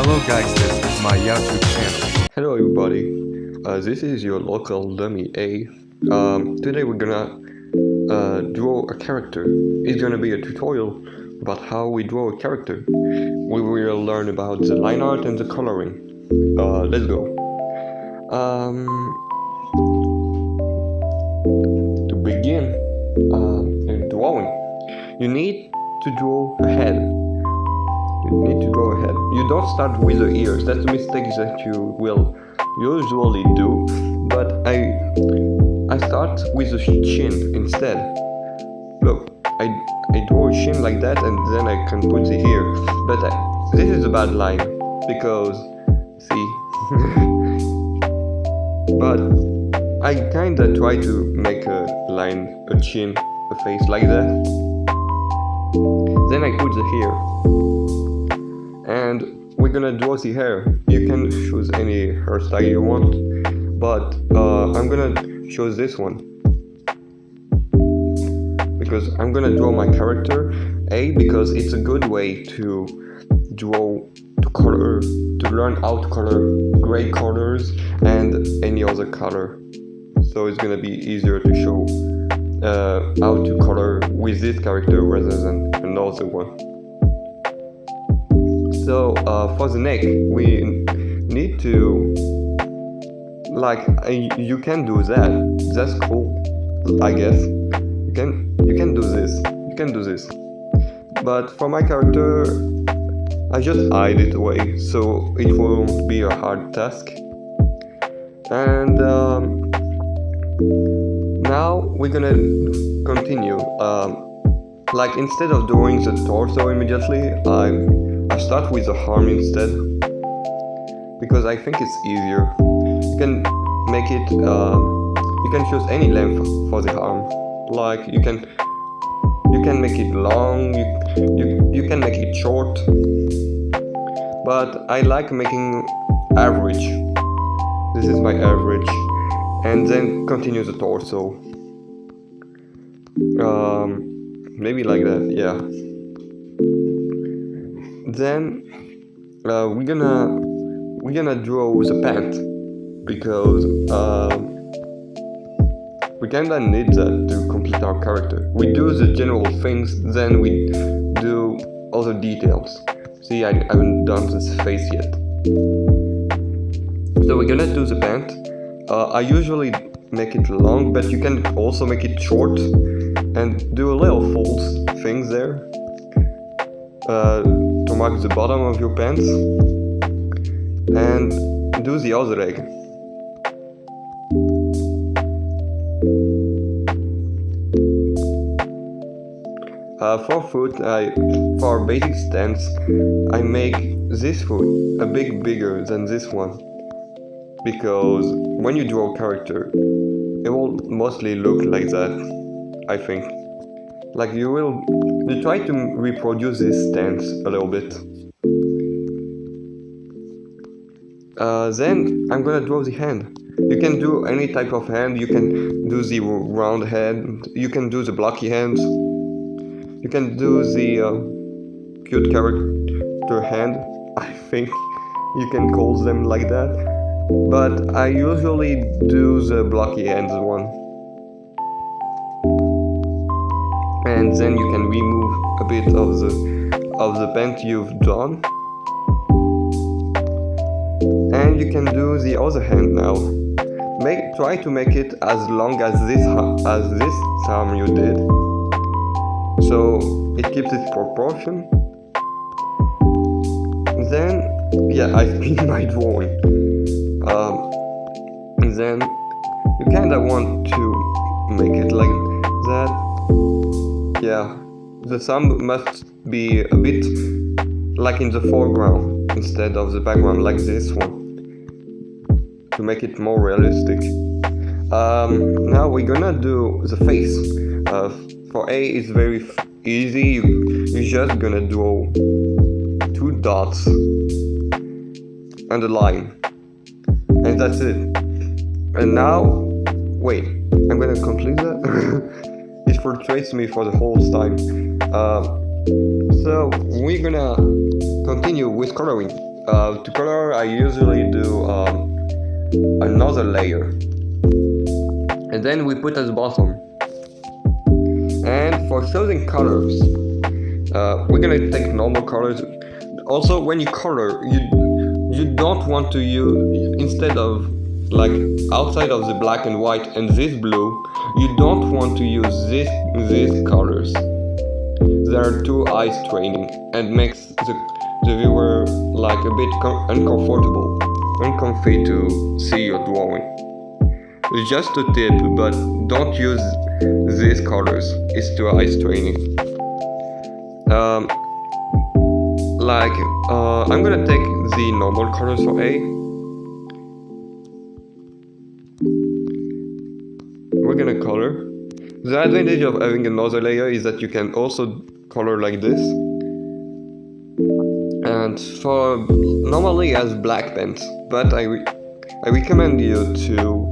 Hello guys, this is my YouTube channel. Hello everybody, this is your local dummy A. Today we're gonna draw a character. It's gonna be a tutorial about how we draw a character. We will learn about the line art and the coloring. Let's go. To begin in drawing, you need to draw a head. You don't start with the ears. That's a mistake that you will usually do. But I start with the chin instead. Look, I draw a chin like that, and then I can put the ear. But this is a bad line because see. But I kinda try to make a line, a chin, a face like that. Then I put the hair. And we're gonna draw the hair. You can choose any hairstyle you want, but I'm gonna choose this one because I'm gonna draw my character because it's a good way to draw, to color, to learn how to color gray colors and any other color. So it's gonna be easier to show how to color with this character rather than another one. So for the neck, we need to, you can do that. That's cool, I guess. You can do this. But for my character, I just hide it away, so it won't be a hard task. And now we're gonna continue. Instead of drawing the torso immediately, I start with the arm instead because I think it's easier. You can make it. You can choose any length for the arm. Like you can make it long. You can make it short. But I like making average. This is my average, and then continue the torso. Maybe like that. Yeah. Then we're gonna draw the pant because we kinda need that to complete our character. We do the general things, then we do other details. See, I haven't done this face yet. So we're gonna do the pant. I usually make it long, but you can also make it short and do a little folds things there. To mark the bottom of your pants and do the other leg. For foot, for basic stance, I make this foot a bit bigger than this one because when you draw a character, it will mostly look like that, I think. Like you try to reproduce this stance a little bit. Then I'm gonna draw the hand. You can do any type of hand. You can do the round head. You can do the blocky hands. You can do the cute character hand. I think you can call them like that. But I usually do the blocky hands one. And then you can remove a bit of the pant you've done, and you can do the other hand now. Try to make it as long as this arm you did, so it keeps its proportion. Then I speed my drawing. And then you kinda want to make it like that. Yeah, the thumb must be a bit like in the foreground instead of the background like this one to make it more realistic. Now we're gonna do the face. For A it's very easy. You're just gonna draw two dots and a line, and that's it. And now, wait, I'm gonna complete that. It frustrates me for the whole time. So we're gonna continue with coloring. To color, I usually do another layer, and then we put as bottom. And for choosing colors, we're gonna take normal colors. Also, when you color, you don't want to use, instead of like outside of the black and white and this blue, you don't want to use these colors. They are too eye straining and makes the viewer like a bit uncomfortable, uncomfy to see your drawing. It's just a tip, but don't use these colors. It's too eye straining. I'm gonna take the normal colors for A. We're gonna color. The advantage of having another layer is that you can also color like this. And for normally as black pens, but I recommend you to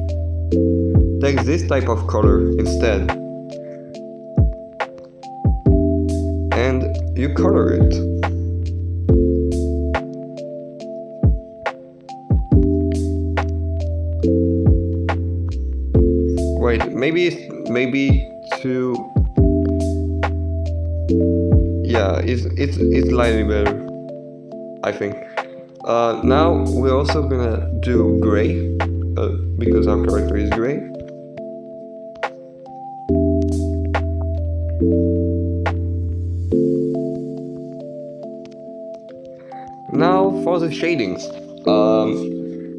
take this type of color instead. And you color it. Wait, maybe to, yeah, it's slightly better, I think. Now we're also gonna do gray, because our character is gray. Now for the shadings,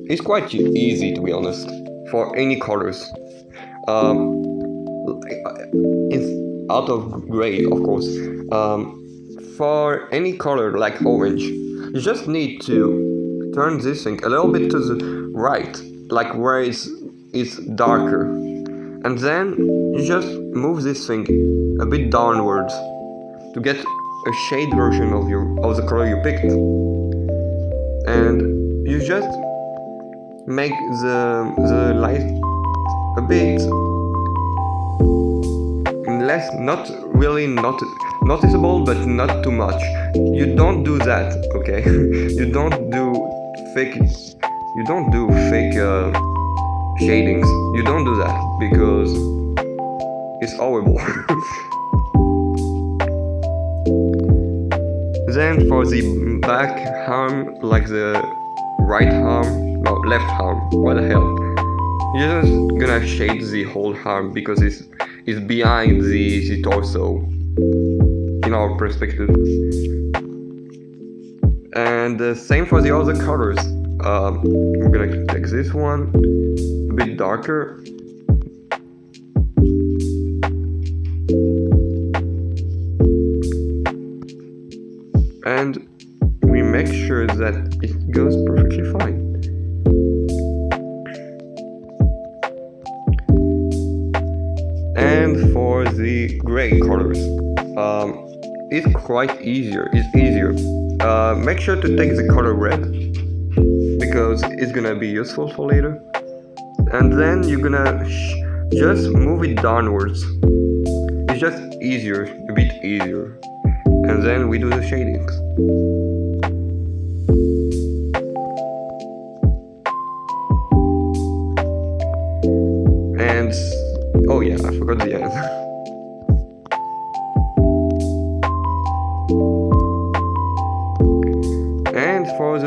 it's quite easy, to be honest, for any colors. It's out of gray, of course. For any color like orange, you just need to turn this thing a little bit to the right, like where it's darker, and then you just move this thing a bit downwards to get a shade version of the color you picked, and you just make the light a bit less, not really noticeable, but not too much. You don't do that, okay? You don't do fake shadings. You don't do that because it's horrible. Then for the back arm, like the right arm, no, left arm, what the hell? You're just gonna shade the whole arm because it's behind the torso in our perspective. And same for the other colors. We're gonna take this one a bit darker. And we make sure that it goes perfectly fine. And for the gray colors, it's quite easier. It's easier. Make sure to take the color red because it's gonna be useful for later. And then you're gonna just move it downwards. It's just easier, a bit easier. And then we do the shadings. And oh yeah, I forgot the end. And for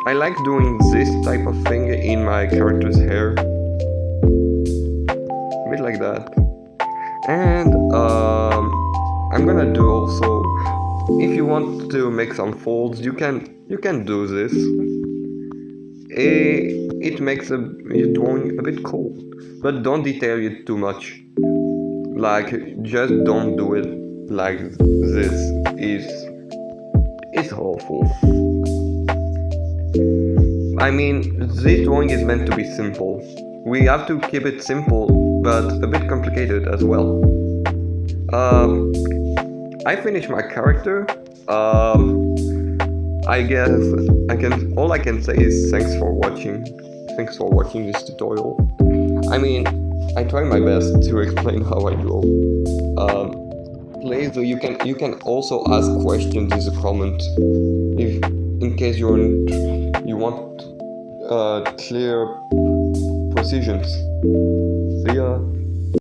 I like doing this type of thing in my character's hair. A bit like that. And I'm gonna do also, if you want to make some folds, you can do this. It makes your drawing a bit cool, but don't detail it too much. Like, just don't do it like this. It's awful. I mean, this drawing is meant to be simple. We have to keep it simple, but a bit complicated as well. I finished my character. I guess all I can say is thanks for watching. Thanks for watching this tutorial. I mean, I try my best to explain how I draw. Please, you can also ask questions in the comment. in case you want clear precisions. See ya.